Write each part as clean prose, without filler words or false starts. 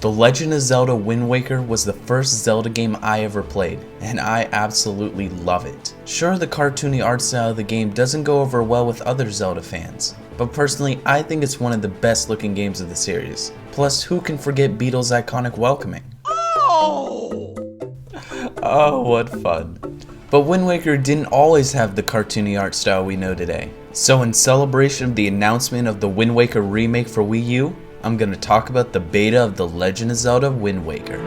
The Legend of Zelda Wind Waker was the first Zelda game I ever played, and I absolutely love it. Sure, the cartoony art style of the game doesn't go over well with other Zelda fans, but personally I think it's one of the best looking games of the series. Plus, who can forget Beetle's iconic welcoming? Oh, what fun. But Wind Waker didn't always have the cartoony art style we know today. So in celebration of the announcement of the Wind Waker remake for Wii U, I'm going to talk about the beta of The Legend of Zelda Wind Waker.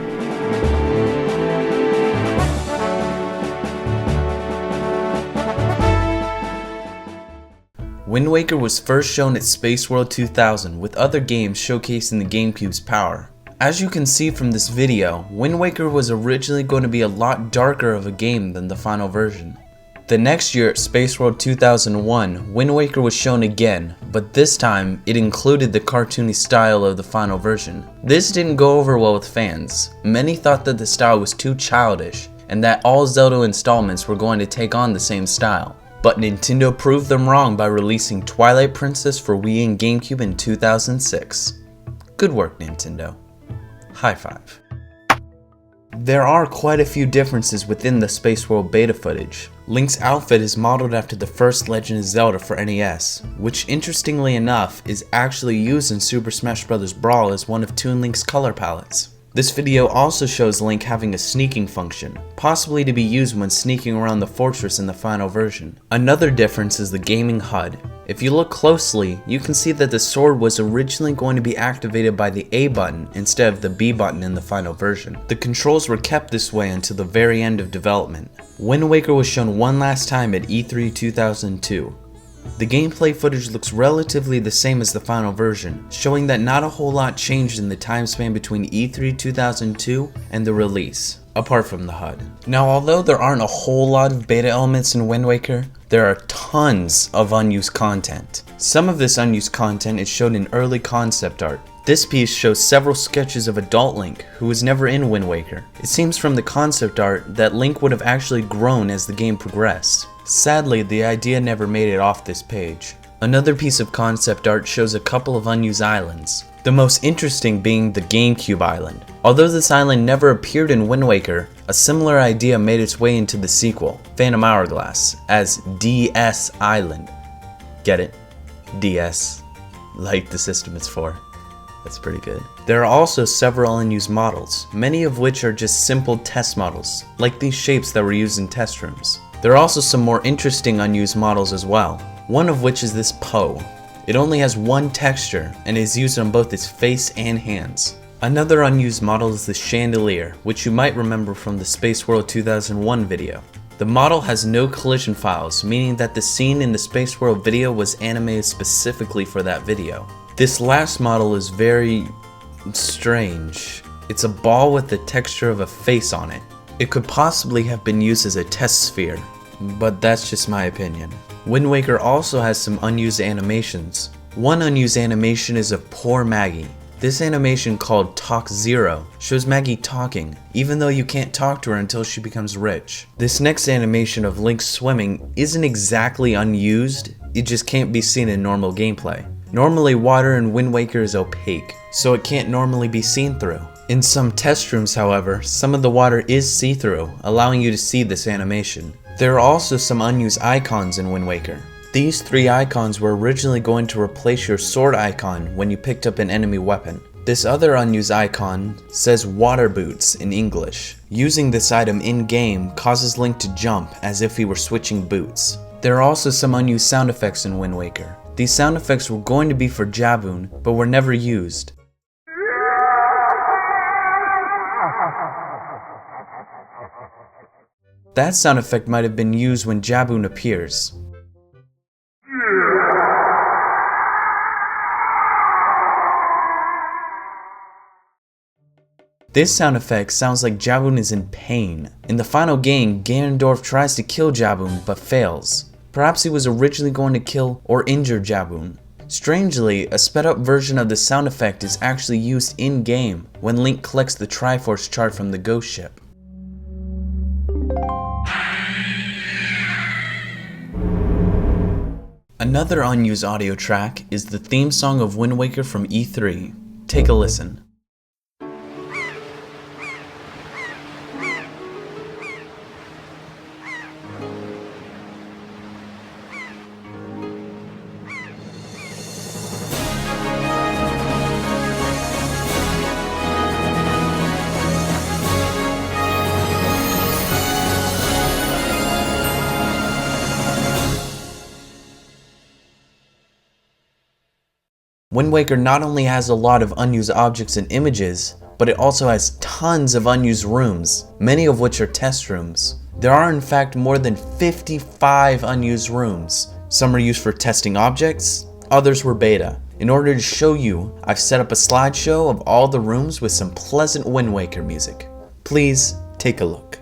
Wind Waker was first shown at Space World 2000, with other games showcasing the GameCube's power. As you can see from this video, Wind Waker was originally going to be a lot darker of a game than the final version. The next year at Space World 2001, Wind Waker was shown again, but this time it included the cartoony style of the final version. This didn't go over well with fans. Many thought that the style was too childish, and that all Zelda installments were going to take on the same style. But Nintendo proved them wrong by releasing Twilight Princess for Wii and GameCube in 2006. Good work, Nintendo. High five. There are quite a few differences within the Space World beta footage. Link's outfit is modeled after the first Legend of Zelda for NES, which interestingly enough is actually used in Super Smash Bros. Brawl as one of Toon Link's color palettes. This video also shows Link having a sneaking function, possibly to be used when sneaking around the fortress in the final version. Another difference is the gaming HUD. If you look closely, you can see that the sword was originally going to be activated by the A button instead of the B button in the final version. The controls were kept this way until the very end of development. Wind Waker was shown one last time at E3 2002. The gameplay footage looks relatively the same as the final version, showing that not a whole lot changed in the time span between E3 2002 and the release, apart from the HUD. Now, although there aren't a whole lot of beta elements in Wind Waker, there are tons of unused content. Some of this unused content is shown in early concept art. This piece shows several sketches of adult Link, who was never in Wind Waker. It seems from the concept art that Link would have actually grown as the game progressed. Sadly, the idea never made it off this page. Another piece of concept art shows a couple of unused islands, the most interesting being the GameCube island. Although this island never appeared in Wind Waker, a similar idea made its way into the sequel, Phantom Hourglass, as DS Island. Get it? DS. Like the system it's for. That's pretty good. There are also several unused models, many of which are just simple test models, like these shapes that were used in test rooms. There are also some more interesting unused models as well, one of which is this Poe. It only has one texture and is used on both its face and hands. Another unused model is the Chandelier, which you might remember from the Space World 2001 video. The model has no collision files, meaning that the scene in the Space World video was animated specifically for that video. This last model is very strange. It's a ball with the texture of a face on it. It could possibly have been used as a test sphere, but that's just my opinion. Wind Waker also has some unused animations. One unused animation is of poor Maggie. This animation, called Talk Zero, shows Maggie talking, even though you can't talk to her until she becomes rich. This next animation of Link swimming isn't exactly unused, it just can't be seen in normal gameplay. Normally water in Wind Waker is opaque, so it can't normally be seen through. In some test rooms, however, some of the water is see-through, allowing you to see this animation. There are also some unused icons in Wind Waker. These three icons were originally going to replace your sword icon when you picked up an enemy weapon. This other unused icon says water boots in English. Using this item in-game causes Link to jump as if he were switching boots. There are also some unused sound effects in Wind Waker. These sound effects were going to be for Jaboon, but were never used. That sound effect might have been used when Jaboon appears. This sound effect sounds like Jaboon is in pain. In the final game, Ganondorf tries to kill Jaboon but fails. Perhaps he was originally going to kill or injure Jaboon. Strangely, a sped up version of the sound effect is actually used in-game when Link collects the Triforce chart from the ghost ship. Another unused audio track is the theme song of Wind Waker from E3. Take a listen. Wind Waker not only has a lot of unused objects and images, but it also has tons of unused rooms, many of which are test rooms. There are in fact more than 55 unused rooms. Some are used for testing objects, others were beta. In order to show you, I've set up a slideshow of all the rooms with some pleasant Wind Waker music. Please take a look.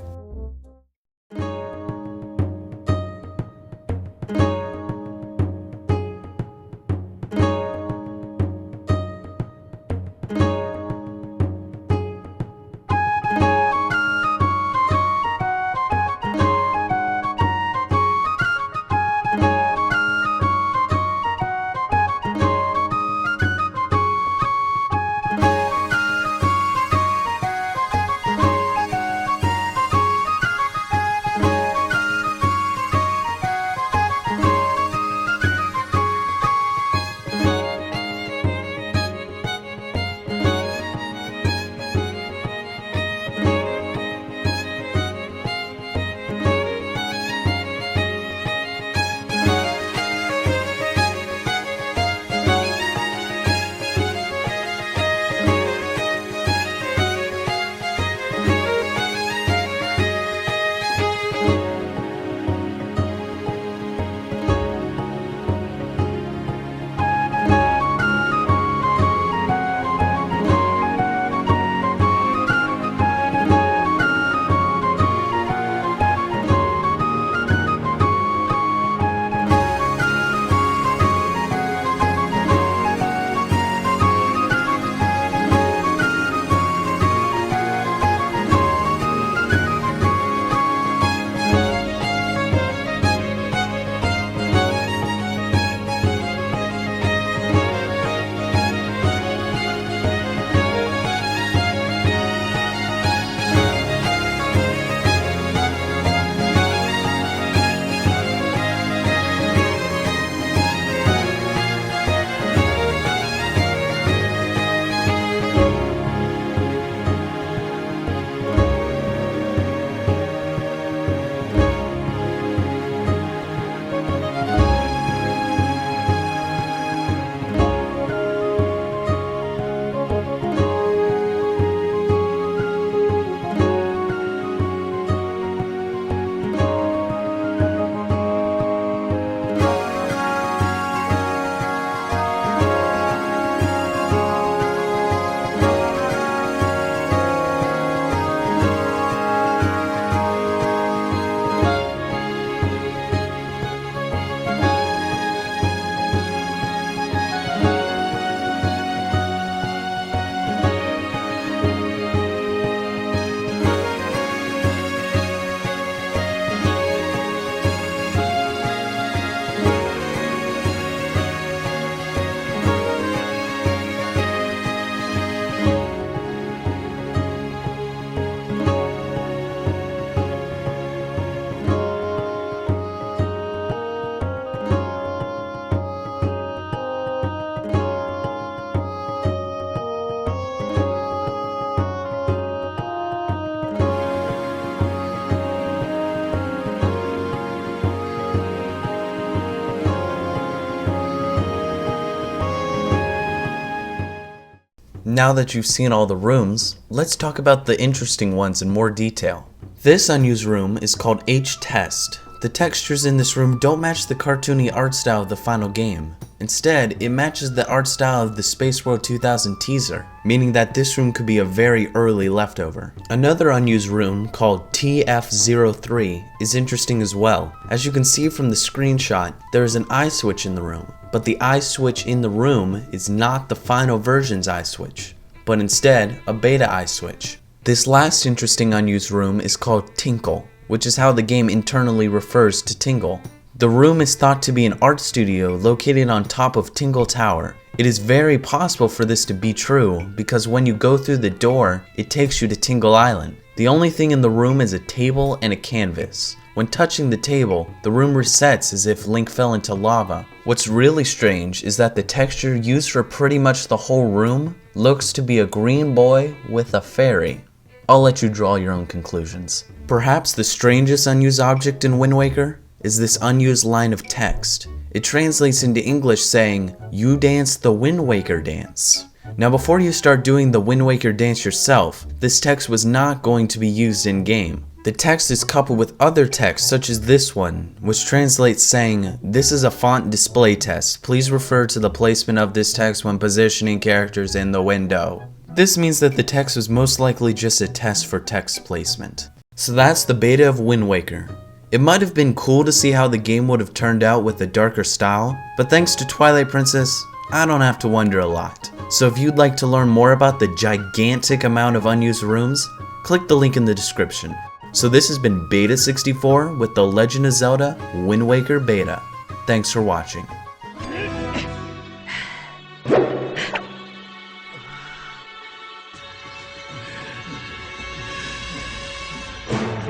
Now that you've seen all the rooms, let's talk about the interesting ones in more detail. This unused room is called H-Test. The textures in this room don't match the cartoony art style of the final game. Instead, it matches the art style of the Space World 2000 teaser, meaning that this room could be a very early leftover. Another unused room, called TF03, is interesting as well. As you can see from the screenshot, there is an eye switch in the room, but the eye switch in the room is not the final version's eye switch, but instead a beta eye switch. This last interesting unused room is called Tinkle, which is how the game internally refers to Tingle. The room is thought to be an art studio located on top of Tingle Tower. It is very possible for this to be true because when you go through the door, it takes you to Tingle Island. The only thing in the room is a table and a canvas. When touching the table, the room resets as if Link fell into lava. What's really strange is that the texture used for pretty much the whole room looks to be a green boy with a fairy. I'll let you draw your own conclusions. Perhaps the strangest unused object in Wind Waker is this unused line of text. It translates into English saying, "You dance the Wind Waker dance." Now before you start doing the Wind Waker dance yourself, this text was not going to be used in game. The text is coupled with other text such as this one, which translates saying, "This is a font display test. Please refer to the placement of this text when positioning characters in the window." This means that the text was most likely just a test for text placement. So that's the beta of Wind Waker. It might have been cool to see how the game would have turned out with a darker style, but thanks to Twilight Princess, I don't have to wonder a lot. So if you'd like to learn more about the gigantic amount of unused rooms, click the link in the description. So this has been Beta64 with the Legend of Zelda Wind Waker Beta. Thanks for watching.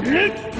Nick!